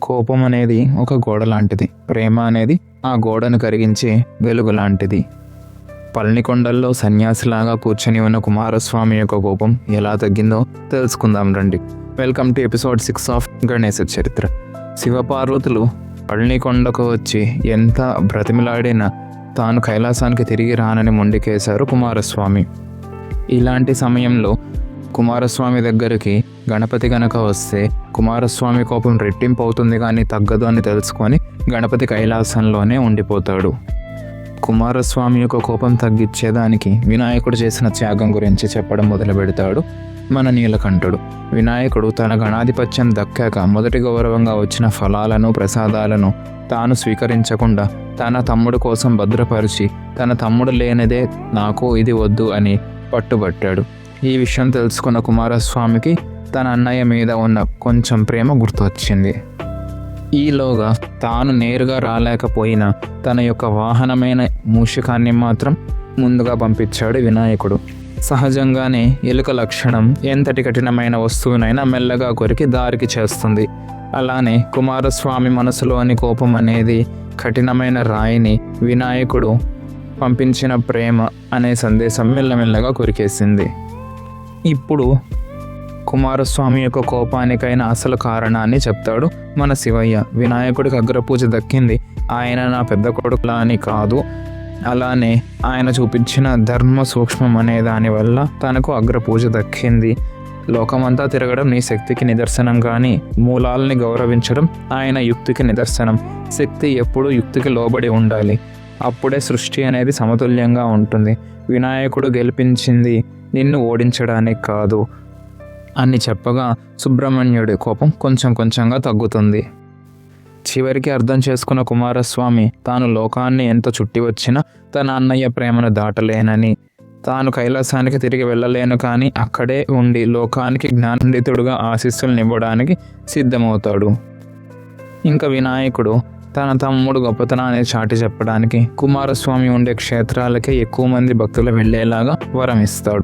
కోపం అనేది ఒక గోడ లాంటిది. ప్రేమ అనేది ఆ గోడను కరిగించే వెలుగు లాంటిది. పళనికొండల్లో సన్యాసిలాగా కూర్చొని ఉన్న కుమారస్వామి యొక్క కోపం ఎలా తగ్గిందో తెలుసుకుందాం రండి. Welcome to episode 6 of Ganesha చరిత్ర. శివపార్వతులు పళనికొండకు వచ్చి ఎంత బ్రతిమిలాడినా తాను కైలాసానికి తిరిగి రానని మొండికేశారు కుమారస్వామి. ఇలాంటి సమయంలో కుమారస్వామి దగ్గరికి గణపతి గనక వస్తే కుమారస్వామి కోపం రెట్టింపు అవుతుంది కానీ తగ్గదు అని తెలుసుకొని గణపతి కైలాసంలోనే ఉండిపోతాడు. కుమారస్వామి యొక్క కోపం తగ్గించేదానికి వినాయకుడు చేసిన త్యాగం గురించి చెప్పడం మొదలు పెడతాడు మన నీలకంఠుడు. వినాయకుడు తన గణాధిపత్యం దక్కాక మొదటి గౌరవంగా వచ్చిన ఫలాలను ప్రసాదాలను తాను స్వీకరించకుండా తన తమ్ముడు కోసం భద్రపరిచి తన తమ్ముడు లేనిదే నాకు ఇది వద్దు అని పట్టుబట్టాడు. ఈ విషయం తెలుసుకున్న కుమారస్వామికి తన అన్నయ్య మీద ఉన్న కొంచెం ప్రేమ గుర్తొచ్చింది. ఈలోగా తాను నేరుగా రాలేకపోయినా తన యొక్క వాహనమైన మూషికాన్ని మాత్రం ముందుగా పంపించాడు వినాయకుడు. సహజంగానే ఎలుక లక్షణం ఎంతటి కఠినమైన వస్తువునైనా మెల్లగా కొరికి దారికి చేస్తుంది. అలానే కుమారస్వామి మనసులోని కోపం అనేది కఠినమైన రాయిని వినాయకుడు పంపించిన ప్రేమ అనే సందేశం మెల్లమెల్లగా కొరికేసింది. ఇప్పుడు కుమారస్వామి యొక్క కోపానికైన అసలు కారణాన్ని చెప్తాడు మన శివయ్య. వినాయకుడికి అగ్రపూజ దక్కింది ఆయన నా పెద్ద కొడుకులా అని కాదు, అలానే ఆయన చూపించిన ధర్మ సూక్ష్మం అనే దానివల్ల తనకు అగ్రపూజ దక్కింది. లోకమంతా తిరగడం నీ శక్తికి నిదర్శనం, కానీ మూలాల్ని గౌరవించడం ఆయన యుక్తికి నిదర్శనం. శక్తి ఎప్పుడూ యుక్తికి లోబడి ఉండాలి, అప్పుడే సృష్టి అనేది సమతుల్యంగా ఉంటుంది. వినాయకుడు గెలిపించింది నిన్ను ఓడించడానికి కాదు అని చెప్పగా సుబ్రహ్మణ్యుడి కోపం కొంచెం కొంచెంగా తగ్గుతుంది. చివరికి అర్థం చేసుకున్న కుమారస్వామి తాను లోకాన్ని ఎంత చుట్టి వచ్చినా తన అన్నయ్య ప్రేమను దాటలేనని, తాను కైలాసానికి తిరిగి వెళ్ళలేను కానీ అక్కడే ఉండి లోకానికి జ్ఞానపండితుడుగా ఆశీస్సులను ఇవ్వడానికి సిద్ధమవుతాడు. ఇంకా వినాయకుడు తన తమ్ముడు గొప్పతనాన్ని చాటి చెప్పడానికి కుమారస్వామి ఉండే క్షేత్రాలకే ఎక్కువ మంది భక్తులు వెళ్ళేలాగా వరం ఇస్తాడు.